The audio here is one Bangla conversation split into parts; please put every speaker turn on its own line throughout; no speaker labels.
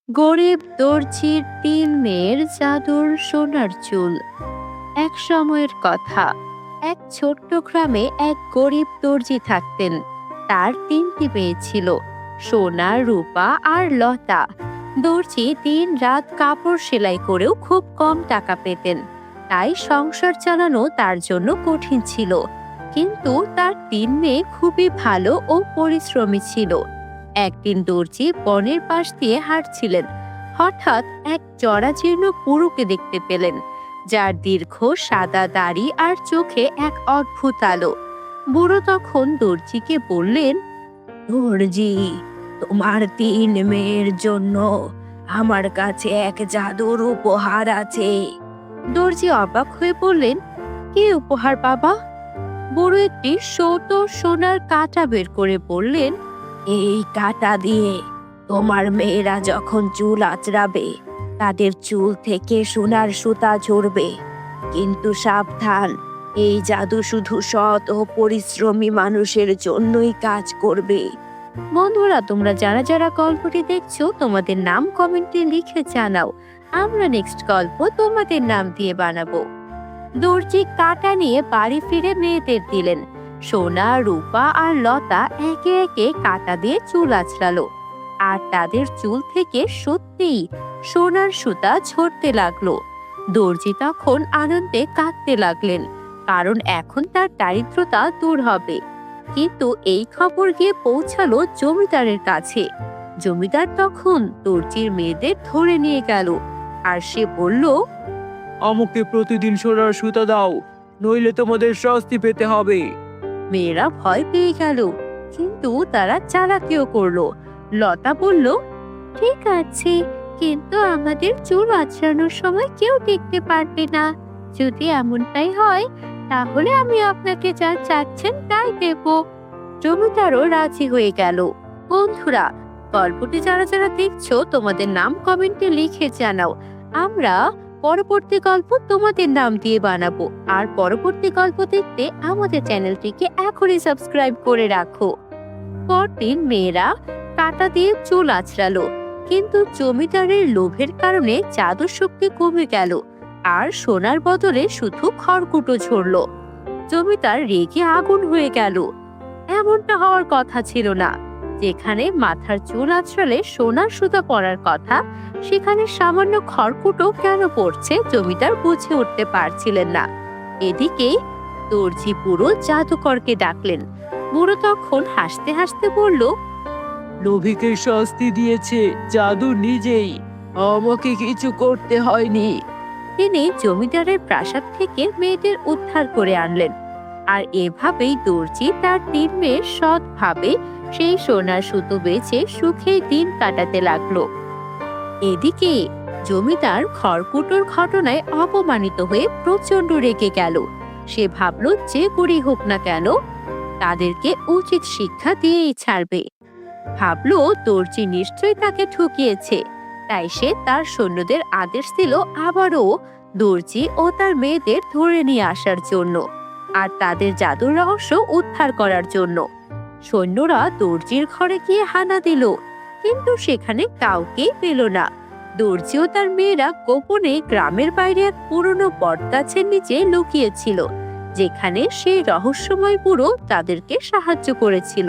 গরিব দর্জির তিন মেয়ের জাদুর সোনার চুল। এক সময়ের কথা, এক ছোট্ট গ্রামে এক গরিব দর্জি থাকতেন। তার তিনটি মেয়ে ছিল, সোনা, রূপা আর লতা। দর্জি দিন রাত কাপড় সেলাই করেও খুব কম টাকা পেতেন, তাই সংসার চালানো তার জন্য কঠিন ছিল। কিন্তু তার তিন মেয়ে খুবই ভালো ও পরিশ্রমী ছিল। একদিন দর্জি বনের পাশ দিয়ে হাঁটছিলেন। হঠাৎ এক জরাজীর্ণ বুড়োকে দেখতে পেলেন, যার দীর্ঘ সাদা দাড়ি আর চোখে এক অদ্ভুত আলো। বুড়ো তখন দর্জিকে বললেন, দর্জি, তোমার তিন মেয়ের জন্য আমার কাছে এক জাদুর উপহার আছে। দর্জি অবাক হয়ে বললেন, কি উপহার বাবা? বুড়ো একটি ছোট সোনার কাঁটা বের করে বললেন, এই কাঁটা দিয়ে তোমার মেয়েরা যখন চুল আঁচড়াবে, তাদের চুল থেকে সোনার সুতা ঝরবে। কিন্তু সাবধান, এই জাদু শুধু সৎ ও পরিশ্রমী মানুষের জন্যই কাজ করবে। বন্ধুরা, তোমরা যারা যারা গল্পটি দেখছো, তোমাদের নাম কমেন্টে লিখে জানাও। আমরা নেক্সট গল্প তোমাদের নাম দিয়ে বানাবো। দর্জি কাঁটা নিয়ে বাড়ি ফিরে মেয়েদের দিলেন। সোনা, রূপা আর লতা একে একে কাঁটা দিয়ে চুল আঁচড়ালো, আর তাদের চুল থেকে সত্যিই সোনার সুতা ঝরতে লাগলো। দর্জি তখন আনন্দে কাঁদতে লাগলেন, কারণ এখন তার দারিদ্রতা দূর হবে। কিন্তু এই খবর গিয়ে পৌঁছালো জমিদারের কাছে। জমিদার তখন দর্জির মেয়েদের ধরে নিয়ে গেল, আর সে বলল,
আমাকে প্রতিদিন সোনার সুতা দাও, নইলে তোমাদের শাস্তি পেতে হবে।
মেয়েরা ভয় পেয়ে গেল, কিন্তু তারা চালাকিও করলো। লতা বলল, ঠিক আছে, কিন্তু আমাদের চুল আঁচড়ানোর সময় কেউ দেখতে পারবে না। যদি এমনটাই হয়, তাহলে আমি আপনাকে যা চাচ্ছেন তাই দেব। জমিদারও রাজি হয়ে গেল। বন্ধুরা, গল্পটি যারা যারা দেখছো, তোমাদের নাম কমেন্টে লিখে জানাও। আমরা পরবর্তী গল্প তোমাদের নাম দিয়ে বানাবো। আর পরবর্তী গল্প দেখতে আমাদের চ্যানেলটিকে এখনই সাবস্ক্রাইব করে রাখো। পরদিন মেয়েরা কাঁটা দিয়ে চুল আঁচড়ালো, কিন্তু জমিদারের লোভের কারণে জাদুর শক্তি কমে গেল, আর সোনার বদলে শুধু খড়কুটো ঝরলো। জমিদার রেগে আগুন হয়ে গেল। এমনটা হওয়ার কথা ছিল না। যেখানে মাথার চুল আঁচড়ালে সোনার সুতা পরার কথা, সেখানে সামান্য খড়কুটো কেন পড়ছে জমিদার বুঝে উঠতে পারছিলেন না। এদিকে দর্জি বুড়ো জাদুকরকে ডাকলেন। বুড়ো তখন হাসতে হাসতে বলল,
লোভীকে শাস্তি দিয়েছে জাদু নিজেই, আমাকে কিছু করতে হয়নি।
তিনি জমিদারের প্রাসাদ থেকে মেয়েদের উদ্ধার করে আনলেন। আর এভাবেই দর্জি তার তিন মেয়ে সৎভাবে সেই সোনার সুতো বেচে সুখে দিন কাটাতে লাগলো। এদিকে জমিদার খড়কুটোর ঘটনায় অপমানিত হয়ে প্রচন্ড রেগে গেল। সে ভাবল, যে করেই হোক না কেন, তাদেরকে উচিত শিক্ষা দিয়েই ছাড়বে। ভাবলো দর্জি নিশ্চয়ই তাকে ঠকিয়েছে, তাই সে তার সৈন্যদের আদেশ দিল আবারও দর্জি ও তার মেয়েদের ধরে নিয়ে আসার জন্য, আর তাদের জাদুর রহস্য উদ্ধার করার জন্য। সৈন্যরা দর্জির ঘরে গিয়ে হানা দিল, কিন্তু সেখানে কাউকেই পেল না। দর্জি ও তার মেয়েরা গোপনে গ্রামের বাইরে এক পুরনো বটগাছের নিচে লুকিয়েছিল, যেখানে সেই রহস্যময় বুড়ো তাদেরকে সাহায্য করেছিল।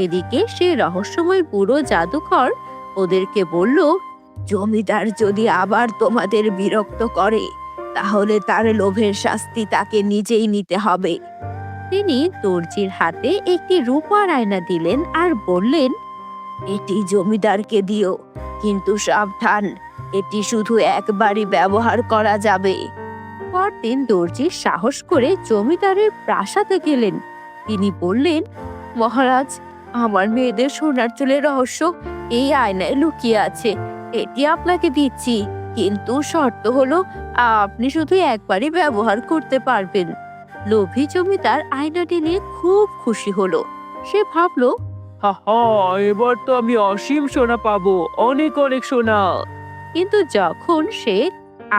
এদিকে সেই রহস্যময় বুড়ো জাদুকর ওদেরকে বলল, জমিদার যদি আবার তোমাদের বিরক্ত করে, তাহলে তার লোভের শাস্তি তাকে নিজেই নিতে হবে। তিনি দর্জির হাতে একটি রূপার আয়না দিলেন আর বললেন, এটি জমিদারকে দিও, কিন্তু সাবধান, এটি শুধু একবারই ব্যবহার করা যাবে। পরদিন দর্জি সাহস করে জমিদারের প্রাসাদে গেলেন। তিনি বললেন, মহারাজ, আমার মেয়েদের সোনার চুলের রহস্য এই আয়নায় লুকিয়ে আছে। এটি আপনাকে দিচ্ছি, কিন্তু শর্ত হলো আপনি শুধু একবারই ব্যবহার করতে পারবেন। লোভী জমিদার আয়নাটি নিয়ে খুব খুশি হলো। সে ভাবলো,
হা হা, এবার তো আমি অসীম সোনা পাবো, অনেক অনেক সোনা।
কিন্তু যখন সে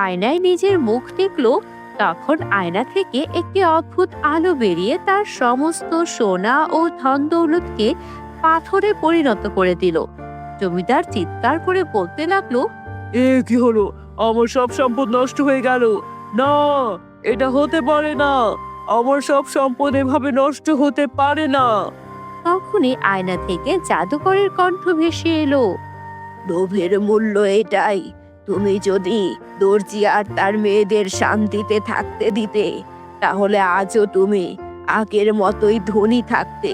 আয়নায় নিজের মুখ দেখলো, তখন আয়না থেকে একটি অদ্ভুত আলো বেরিয়ে তার সমস্ত সোনা ও ধন দৌলতকে পাথরে পরিণত করে দিল। জমিদার চিৎকার করে বলতে লাগলো,
এ কি হলো? আমার সব সম্পদ নষ্ট হয়ে গেল। না, এটা হতে পারে না। আমার সব সম্পদ এভাবে নষ্ট হতে পারে না।
তখনই আয়না থেকে জাদুকরের কণ্ঠ ভেসে এলো, লোভের মূল্য এটাই। তুমি যদি দর্জি আর তার মেয়েদের শান্তিতে থাকতে দিতে, তাহলে আজও তুমি আগের মতোই ধনী থাকতে।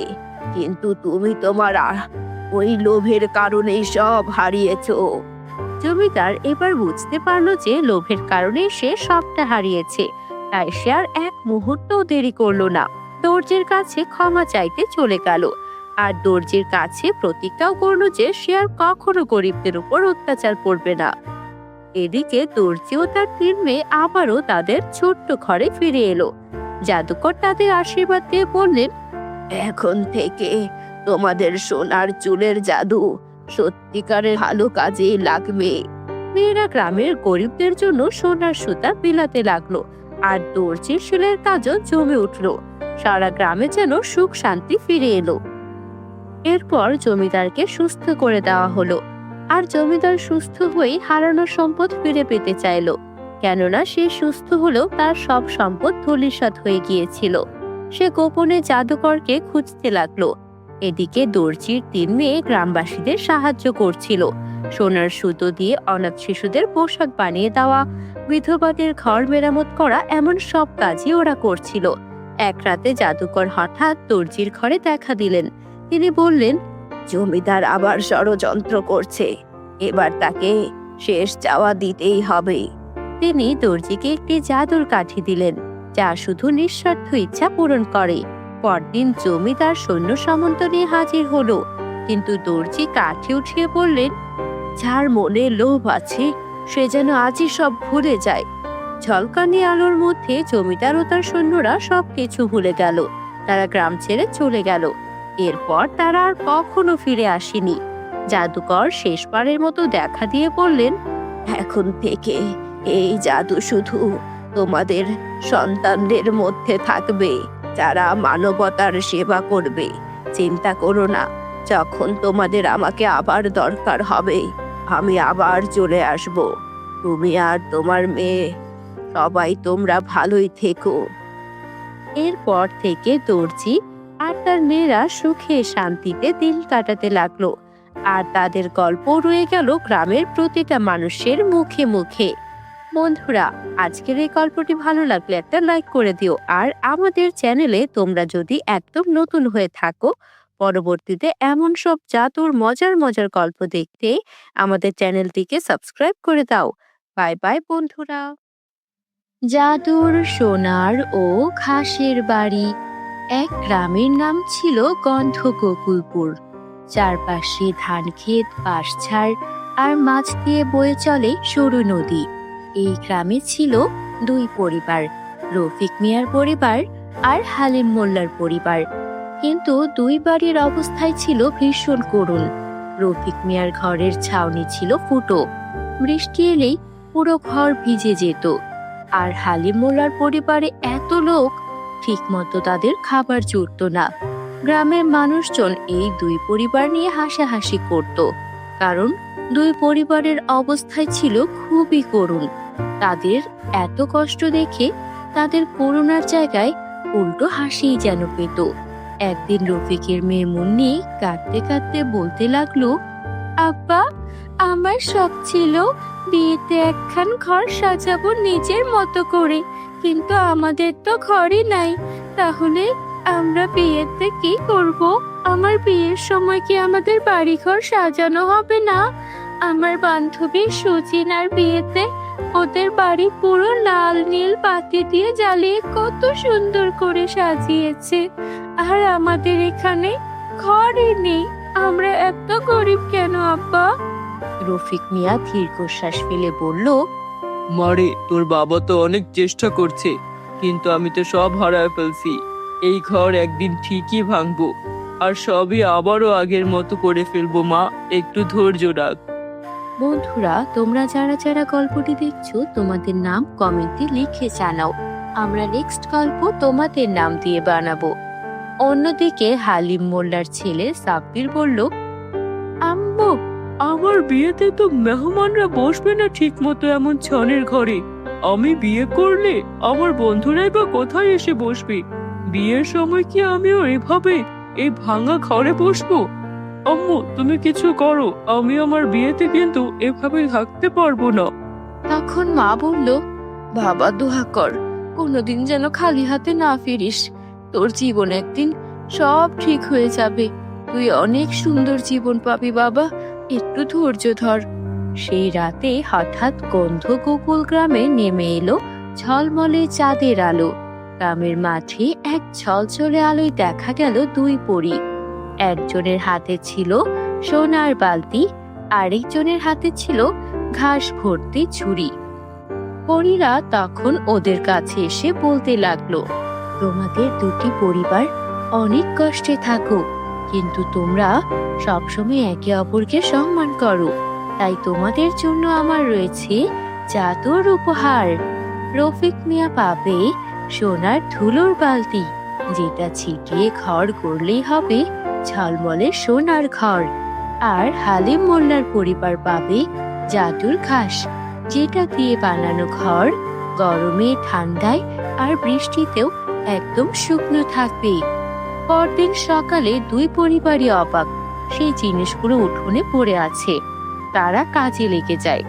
কিন্তু তুমি তোমার ওই লোভের কারণেই সব হারিয়েছো। জমিদার এবার বুঝতে পারলো যে লোভের কারণে সে সবটা হারিয়েছে। তাই সে আর এক মুহূর্তও দেরি করলো না, দর্জির কাছে ক্ষমা চাইতে চলে গেল। আর দর্জির কাছে প্রতিজ্ঞাও করলো যে সে আর কখনো গরিবদের উপর অত্যাচার করবে না। এদিকে দর্জি ও তার 3 মেয়ে আবারও তাদের ছোট্ট ঘরে ফিরে এলো। জাদুকর তাদের আশীর্বাদ দিয়ে বললেন, এখন থেকে তোমাদের সোনার চুলের জাদু সত্যিকারের ভালো কাজেই লাগবে। মেয়েরা গ্রামের গরিবদের জন্য সোনার সুতা বিলাতে লাগলো, আর দর্জির শিলের কাজও জমে উঠলো। সারা গ্রামে যেন সুখ শান্তি ফিরে এলো। এরপর জমিদারকে সুস্থ করে দেওয়া হলো, আর জমিদার সুস্থ হয়ে হারানো সম্পদ ফিরে পেতে চাইলো, কেননা সে সুস্থ হলেও তার সব সম্পদ ধূলিসাৎ হয়ে গিয়েছিল। সে গোপনে জাদুকরকে খুঁজতে লাগলো। এদিকে দর্জির 3 মেয়ে গ্রামবাসীদের সাহায্য করছিল। সোনার সুতো দিয়ে অনাথ শিশুদের পোশাক বানিয়ে দেওয়া, বিধবাদের ঘর মেরামত করা, এমন সব কাজই ওরা করছিল। এক রাতে জাদুকর হঠাৎ দর্জির ঘরে দেখা দিলেন। তিনি বললেন, জমিদার আবার ষড়যন্ত্র করছে, এবার তাকে শেষ চাওয়া দিতেই হবে। তিনি দর্জিকে একটি জাদুর কাঠি দিলেন, যা শুধু নিঃস্বার্থ ইচ্ছা পূরণ করে। পরদিন জমিদার সৈন্য সামন্ত নিয়ে হাজির হলো, কিন্তু দর্জি কাঠি উঠিয়ে বললেন, যার মনে লোভ আছে সে যেন আজই সব ভুলে যায়। ঝলকানি আলোর মধ্যে জমিদার ও তার সৈন্যরা সবকিছু ভুলে গেল। তারা গ্রাম ছেড়ে চলে গেল। এরপর তারা আর কখনো ফিরে আসেনি। জাদুকর শেষবারের মতো দেখা দিয়ে বললেন, এখন থেকে এই জাদু শুধু তোমাদের সন্তানদের মধ্যে থাকবে, যারা মানবতার সেবা করবে। চিন্তা করো না, যখন তোমাদের আমাকে আবার দরকার হবে, আমি আবার চলে আসব। তুমি আর তোমার মেয়ে সবাই তোমরা ভালোই থেকো। এরপর থেকে দর্জি আর তার মেয়েরা সুখে শান্তিতে দিন কাটাতে লাগলো, আর তাদের গল্প রয়ে গেল গ্রামের প্রতিটা মানুষের মুখে মুখে। বন্ধুরা, আজকের এই গল্পটি ভালো লাগলে একটা লাইক করে দিও। আর আমাদের চ্যানেলে তোমরা যদি একদম নতুন হয়ে থাকো, পরবর্তীতে এমন সব জাদুর মজার মজার গল্প দেখতে আমাদের চ্যানেলটিকে সাবস্ক্রাইব করে দাও। বাই বাই বন্ধুরা। জাদুর সোনার ও ঘাসের বাড়ি। এক গ্রামের নাম ছিল গন্ধগোকুলপুর। চারপাশে ধান ক্ষেত, বাঁশঝাড়, আর মাছ দিয়ে বয়ে চলে সরু নদী। এই গ্রামে ছিল 2 পরিবার, রফিক মিয়ার পরিবার আর হালিম মোল্লার পরিবার। কিন্তু 2 বাড়ির অবস্থায় ছিল ভীষণ করুণ। রফিক মিয়ার ঘরের ছাউনি ছিল ফুটো, বৃষ্টি এলেই পুরো ঘর ভিজে যেত। আর হালিম মোল্লার পরিবারে এত লোক, ঠিক মতো তাদের খাবার জুটত না। গ্রামের মানুষজন এই 2 পরিবার নিয়ে হাসাহাসি করত, কারণ 2 পরিবারের অবস্থায় ছিল খুবই করুণ। তাদের এত কষ্ট দেখে তাদের করুণার জায়গায় উল্টো হাসিই যেন পেত। একদিন রফিকের মেয়ে মুন্নি কাঁদতে কাঁদতে বলতে লাগলো, আব্বা, আমার শখ ছিল বিয়েতে একখান ঘর সাজাবো নিজের মতো করে, কিন্তু আমাদের তো ঘরই নাই। তাহলে আমরা বিয়েতে কি করব? আমার বিয়ের সময় কি আমাদের বাড়িঘর সাজানো হবে না? আমার বান্ধবী সুজিনার বিয়েতে ওদের বাড়ি পুরো লাল নীল বাতি দিয়ে জ্বালিয়ে কত সুন্দর করে সাজিয়েছে, আর আমাদের এখানে ঘরই নেই। আমরা এত গরিব কেন আব্বা? রফিক মিয়া দীর্ঘশ্বাস ফেলে বলল,
মারে, তোর বাবা তো অনেক চেষ্টা করছে, কিন্তু আমি তো সব হারায় ফেলছি। এই ঘর একদিন ঠিকই ভাঙবো, আর সবই আবারও আগের মতো করে ফেলবো। মা, একটু ধৈর্য রাখ।
বন্ধুরা, তোমরা যারা যারা গল্পটি দেখছো, তোমাদের নাম কমেন্টে লিখে জানাও। আমরা নেক্সট গল্প তোমাদের নাম দিয়ে বানাবো। অন্যদিকে হালিম মোল্লার ছেলে সাব্বির বলল, আম্মু,
আমার বিয়েতে তো মেহমানরা বসবে না ঠিক মতো এমন ছনের ঘরে। আমি বিয়ে করলে আমার বন্ধুরাই বা কোথায় এসে বসবে? বিয়ের সময় কি আমিও এভাবে এই ভাঙা ঘরে বসবো? আম্মু, তুমি কিছু করো, আমি আমার বিয়েতে কিন্তু এভাবে থাকতে পারবো না।
তখন মা বলল, বাবা দোয়া কর, কোনোদিন যেন খালি হাতে না ফিরিস। তোর জীবন একদিন সব ঠিক হয়ে যাবে। তুই অনেক সুন্দর জীবন পাবি বাবা, একটু ধৈর্য ধর। সেই রাতে হঠাৎ গন্ধগোকুল গ্রামে নেমে এলো ঝলমলে চাঁদের আলো। গ্রামের মাঠে এক ঝলঝলে আলোয় দেখা গেল দুই পরী। একজনের হাতে ছিল সোনার বালতি, আরেকজনের হাতে ছিল ঘাস ভর্তি ঝুড়ি। পরীরা তখন ওদের কাছে এসে বলতে লাগলো, তোমাদের দুটি পরিবার অনেক কষ্টে থাকো, কিন্তু তোমরা সবসময় একে অপরকে সম্মান করো। তাই তোমাদের জন্য আমার রয়েছে জাদুর উপহার। রফিক মিয়া পাবে সোনার ধুলোর বালতি, যেটা ছিটিয়ে ঘর করলেই হবে ঝলমলে সোনার ঘর। আর হালিম মোল্লার পরিবার পাবে জাদুর ঘাস, যেটা দিয়ে বানানো ঘর গরমে, ঠান্ডায় আর বৃষ্টিতেও একদম শুকনো থাকবে। পরদিন সকালে দুই পরিবারই অবাক, সেই জিনিসগুলো উঠোনে পড়ে আছে। তারা কাজে লেগে যায়।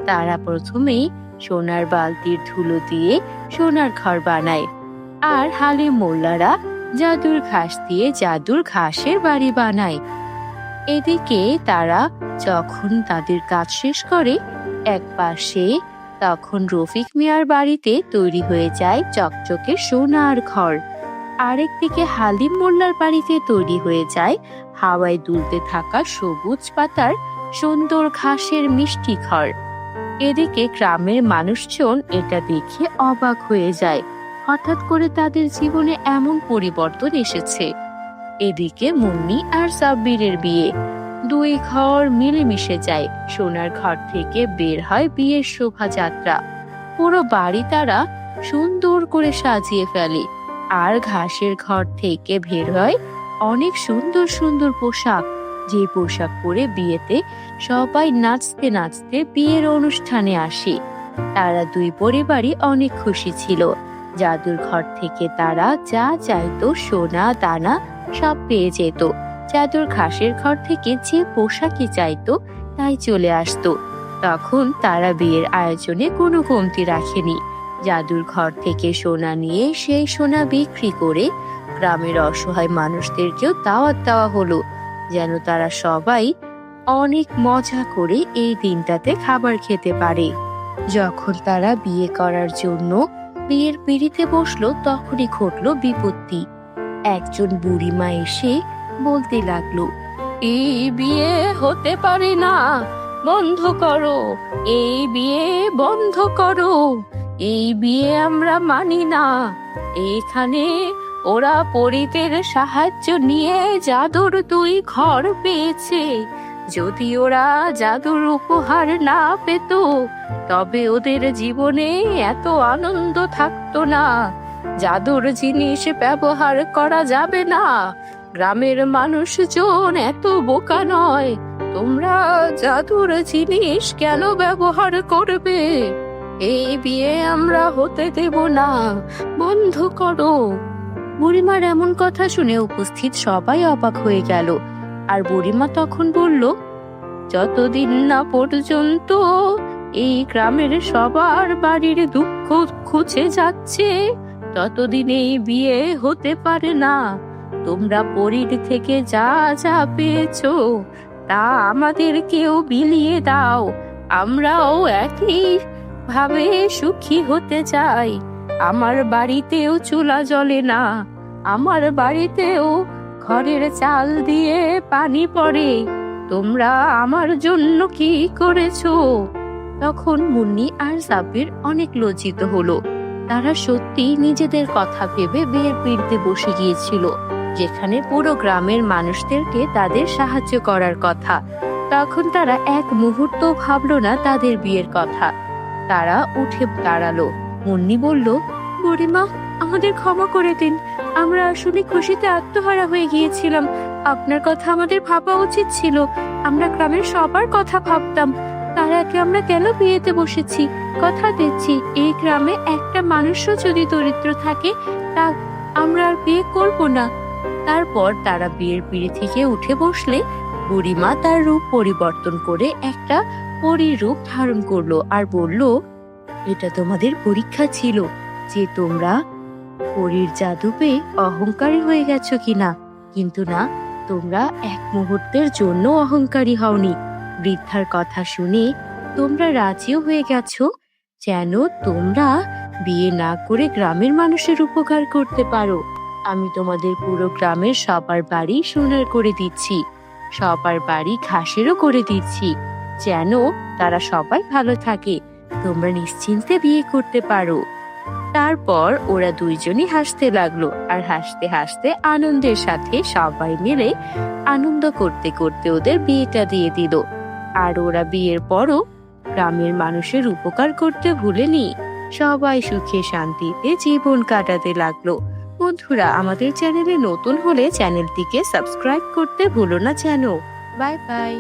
তারা প্রথমেই সোনার বালতির ধুলো দিয়ে সোনার ঘর বানায়, আর হালিম মোল্লারা জাদুর ঘাস দিয়ে জাদুর ঘাসের বাড়ি বানায়। এদিকে তারা যখন তাদের কাজ শেষ করে এক পাশে, তখন রফিক মিয়ার বাড়িতে তৈরি হয়ে যায় চকচকে সোনার ঘর। আরেকদিকে হালিম মোল্লার বাড়িতে তৈরি হয়ে যায় হাওয়ায় দুলতে থাকা সবুজ পাতার সুন্দর ঘাসের মিষ্টি ঘর। এদিকে গ্রামের মানুষজন এটা দেখে অবাক হয়ে যায়, হঠাৎ করে তাদের জীবনে এমন পরিবর্তন এসেছে। এদিকে মুন্নি আর সাব্বিরের বিয়ে। দুই ঘর মিলেমিশে যায়। সোনার ঘর থেকে বের হয় বিয়ের শোভাযাত্রা। পুরো বাড়ি তারা সুন্দর করে সাজিয়ে ফেলে। আর ঘাসের ঘর থেকে বের হয় অনেক সুন্দর সুন্দর পোশাক, যে পোশাক পরে বিয়েতে সবাই নাচতে নাচতে বিয়ের অনুষ্ঠানে আসে। তারা দুই পরিবারই অনেক খুশি ছিল। জাদুর ঘর থেকে তারা যা চাইতো, সোনা দানা সব পেয়ে যেত। জাদুর ঘাসের ঘর থেকে যে পোশাকই চাইতো তাই চলে আসতো। তখন তারা বিয়ের আয়োজনে কোনো কমতি রাখেনি। জাদুর ঘর থেকে সোনা নিয়ে সেই সোনা বিক্রি করে গ্রামের অসহায় মানুষদেরকেও দাওয়াত দেওয়া হলো, যেন তারা সবাই অনেক মজা করে এই দিনটাতে খাবার খেতে পারে। যখন তারা বিয়ে করার জন্য বিয়ের পিঁড়িতে বসলো, তখনই ঘটলো বিপত্তি। একজন বুড়িমা এসে বলতে লাগলো, এই বিয়ে হতে পারে না, বন্ধ করো, এই বিয়ে বন্ধ করো, এই বিয়ে আমরা মানি না। এখানে ওরা পরীদের সাহায্য নিয়ে জাদুর দুই ঘর পেয়েছে। যদি ওরা জাদুর উপহার না পেত, তবে ওদের জীবনে এত আনন্দ থাকতো না। জাদুর জিনিস ব্যবহার করা যাবে না। গ্রামের মানুষজন এত বোকা নয়। তোমরা জাদুর জিনিস কেন ব্যবহার করবে? এই বিয়ে আমরা হতে দেব না, বন্ধ করো। বুড়িমার এমন কথা শুনে উপস্থিত সবাই অবাক হয়ে গেল। আর বুড়িমা তখন বলল, যতদিন না পর্যন্ত এই গ্রামের সবার বাড়ির দুঃখ ঘুচে যাচ্ছে, ততদিন এই বিয়ে হতে পারে না। তোমরা পরীর থেকে যা যা পেয়েছো তা আমাদেরকেও বিলিয়ে দাও। আমরাও একই ভাবে সুখী হতে চাই। আমার বাড়িতেও চুলা জ্বলে না, আমার বাড়িতেও ঘরের চাল দিয়ে পানি পড়ে। তোমরা আমার জন্য কি করেছো? তখন মুন্নি আর সাব্বির অনেক লজ্জিত হলো। তারা সত্যি নিজেদের কথা ভেবে বিয়ের পিঁড়িতে বসে গিয়েছিল, যেখানে পুরো গ্রামের মানুষদেরকে তাদের সাহায্য করার কথা। তখন তারা এক মুহূর্ত ভাবলো না তাদের বিয়ের কথা। তারা উঠে দাঁড়ালো। মুন্নি বলল, বুড়িমা, আমাদের ক্ষমা করে দিন। আমরা আসলে খুশিতে আত্মহারা হয়ে গিয়েছিলাম। আপনার কথা আমাদের ভাবা উচিত ছিল। আমরা গ্রামের সবার কথা ভাবতাম। তার আগে আমরা কেন বিয়েতে বসেছি? কথা দিচ্ছি, এই গ্রামে একটা মানুষও যদি দরিদ্র থাকে, তা আমরা আর বিয়ে করব না। তারপর তারা বিয়ের পিঁড়ি থেকে উঠে বসলে বুড়িমা তার রূপ পরিবর্তন করে একটা পরীর রূপ ধারণ করলো আর বলল, এটা তোমাদের পরীক্ষা ছিল যে তোমরা পরীর জাদু পেয়ে অহংকারী হয়ে গেছো কিনা। কিন্তু না, তোমরা এক মুহূর্তের জন্য অহংকারী হওনি। বৃদ্ধার কথা শুনে তোমরা রাজিও হয়ে গেছো, যেন তোমরা বিয়ে না করে গ্রামের মানুষের উপকার করতে পারো। আমি তোমাদের পুরো গ্রামের সবার বাড়ি সোনার করে দিচ্ছি, সবার বাড়ি ঘাসেরও করে দিচ্ছি, যেন তারা সবাই ভালো থাকে। তোমরা নিশ্চিন্তে বিয়ে করতে পারো। তারপর ওরা দুইজনই হাসতে লাগলো, আর হাসতে হাসতে আনন্দের সাথে সবাই মিলে আনন্দ করতে করতে ওদের বিয়েটা দিয়ে দিল। আর ওরা বিয়ের পরও গ্রামের মানুষের উপকার করতে ভুলেনি। সবাই সুখে শান্তিতে জীবন কাটাতে লাগলো। বন্ধুরা, আমাদের চ্যানেলে নতুন হলে চ্যানেলটিকে সাবস্ক্রাইব করতে ভুলো না যেন। Bye bye.